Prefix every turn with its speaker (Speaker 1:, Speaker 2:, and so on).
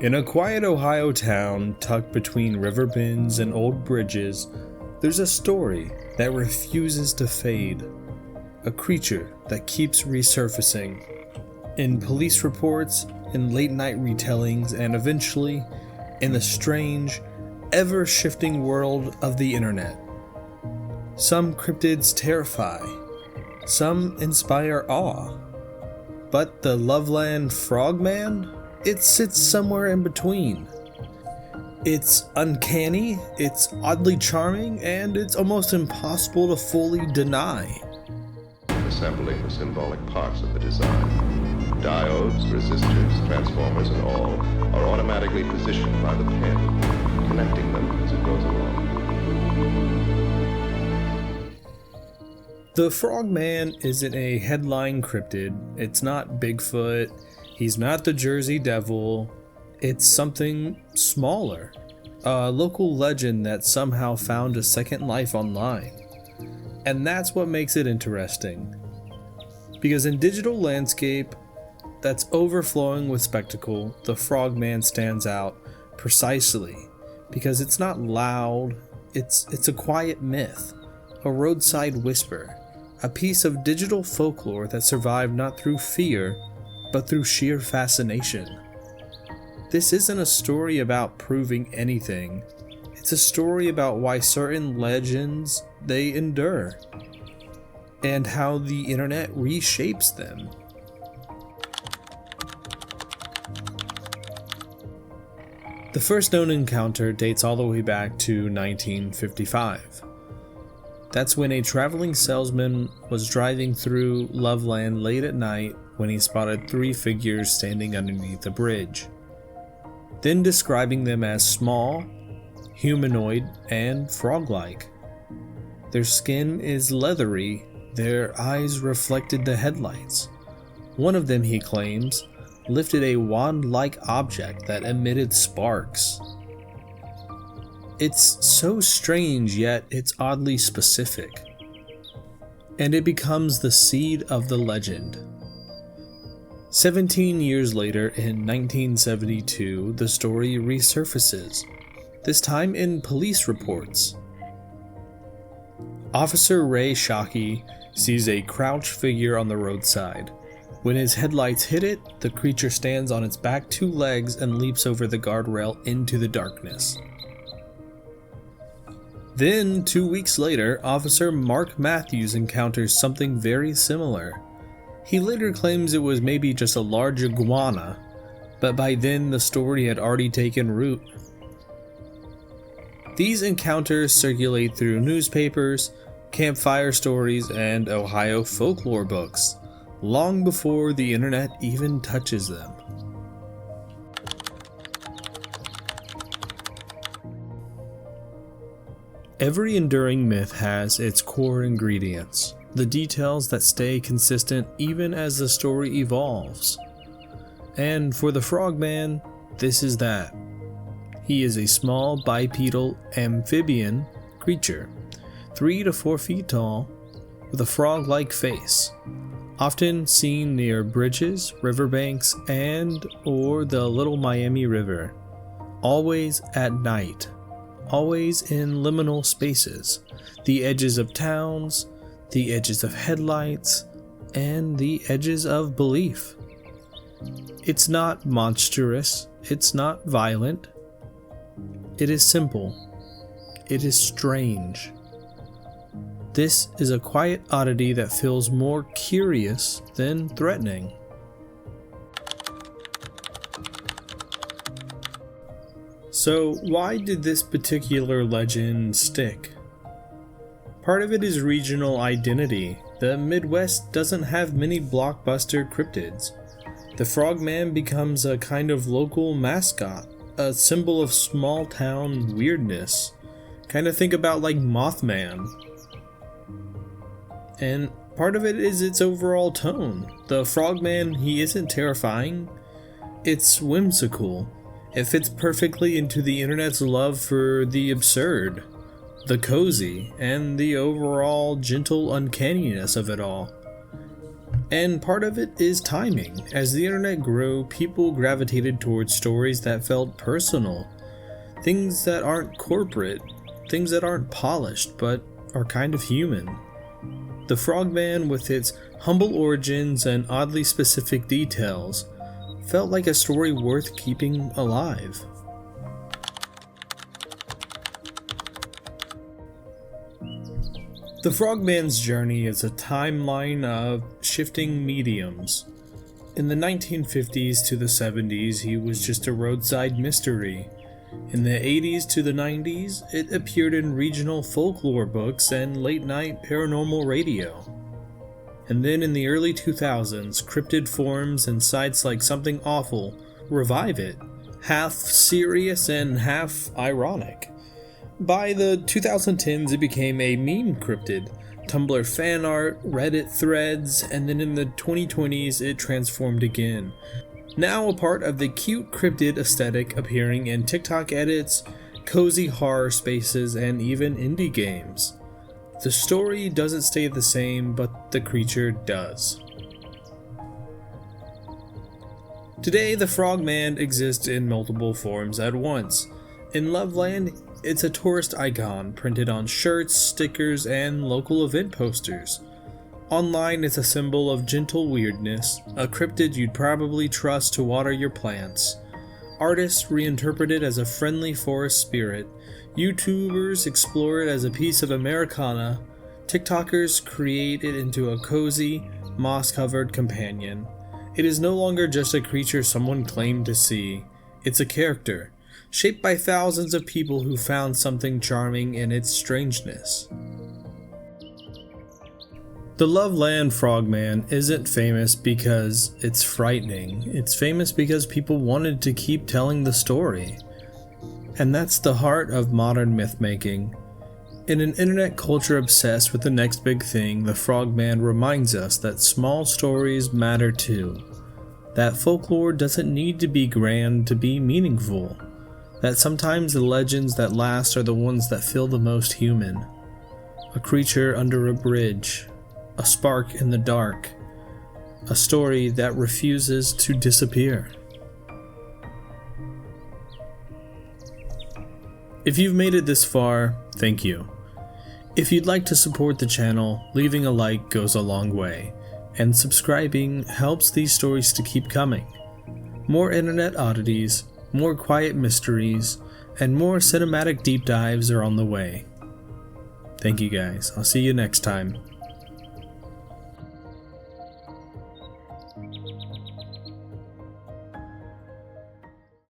Speaker 1: In a quiet Ohio town tucked between river bends and old bridges, there's a story that refuses to fade. A creature that keeps resurfacing. In police reports, in late night retellings, and eventually, in the strange, ever-shifting world of the internet. Some cryptids terrify. Some inspire awe. But the Loveland Frogman? It sits somewhere in between. It's uncanny, it's oddly charming, and it's almost impossible to fully deny.
Speaker 2: Assembling the symbolic parts of the design. Diodes, resistors, transformers, and all are automatically positioned by the pen, connecting them as it goes along.
Speaker 1: The Frogman isn't a headline cryptid. It's not Bigfoot. He's not the Jersey Devil. It's something smaller. A local legend that somehow found a second life online. And that's what makes it interesting. Because in digital landscape that's overflowing with spectacle, the Frogman stands out precisely because it's not loud, it's a quiet myth, a roadside whisper, a piece of digital folklore that survived not through fear, but through sheer fascination. This isn't a story about proving anything. It's a story about why certain legends, they endure, and how the internet reshapes them. The first known encounter dates all the way back to 1955. That's when a traveling salesman was driving through Loveland late at night when he spotted 3 figures standing underneath a bridge, then describing them as small, humanoid, and frog-like. Their skin is leathery, their eyes reflected the headlights. One of them, he claims, lifted a wand-like object that emitted sparks. It's so strange, yet it's oddly specific. And it becomes the seed of the legend. 17 years later, in 1972, the story resurfaces, this time in police reports. Officer Ray Shockey sees a crouched figure on the roadside. When his headlights hit it, the creature stands on its back 2 legs and leaps over the guardrail into the darkness. Then, 2 weeks later, Officer Mark Matthews encounters something very similar. He later claims it was maybe just a large iguana, but by then the story had already taken root. These encounters circulate through newspapers, campfire stories, and Ohio folklore books, long before the internet even touches them. Every enduring myth has its core ingredients, the details that stay consistent even as the story evolves. And for the Frogman, this is that. He is a small bipedal amphibian creature, 3 to 4 feet tall, with a frog-like face, often seen near bridges, riverbanks, and or the Little Miami River, always at night. Always in liminal spaces, the edges of towns, the edges of headlights, and the edges of belief. It's not monstrous, it's not violent. It is simple. It is strange. This is a quiet oddity that feels more curious than threatening. So why did this particular legend stick? Part of it is regional identity. The Midwest doesn't have many blockbuster cryptids. The Frogman becomes a kind of local mascot, a symbol of small town weirdness. Kind of think about like Mothman. And part of it is its overall tone. The Frogman, he isn't terrifying. It's whimsical. It fits perfectly into the internet's love for the absurd, the cozy, and the overall gentle uncanniness of it all. And part of it is timing. As the internet grew, people gravitated towards stories that felt personal. Things that aren't corporate, things that aren't polished, but are kind of human. The Frogman, with its humble origins and oddly specific details, felt like a story worth keeping alive. The Frogman's journey is a timeline of shifting mediums. In the 1950s to the 70s, he was just a roadside mystery. In the 80s to the 90s, it appeared in regional folklore books and late-night paranormal radio. And then in the early 2000s, cryptid forums and sites like Something Awful revive it, half serious and half ironic. By the 2010s, it became a meme cryptid, Tumblr fan art, Reddit threads, and then in the 2020s, it transformed again. Now a part of the cute cryptid aesthetic appearing in TikTok edits, cozy horror spaces, and even indie games. The story doesn't stay the same, but the creature does. Today, the Frogman exists in multiple forms at once. In Loveland, it's a tourist icon printed on shirts, stickers, and local event posters. Online, it's a symbol of gentle weirdness, a cryptid you'd probably trust to water your plants. Artists reinterpret it as a friendly forest spirit. YouTubers explore it as a piece of Americana. TikTokers create it into a cozy, moss-covered companion. It is no longer just a creature someone claimed to see. It's a character, shaped by thousands of people who found something charming in its strangeness. The Loveland Frogman isn't famous because it's frightening. It's famous because people wanted to keep telling the story. And that's the heart of modern myth-making. In an internet culture obsessed with the next big thing, the Frogman reminds us that small stories matter too. That folklore doesn't need to be grand to be meaningful. That sometimes the legends that last are the ones that feel the most human. A creature under a bridge. A spark in the dark. A story that refuses to disappear. If you've made it this far, thank you. If you'd like to support the channel, leaving a like goes a long way, and subscribing helps these stories to keep coming. More internet oddities, more quiet mysteries, and more cinematic deep dives are on the way. Thank you guys. I'll see you next time.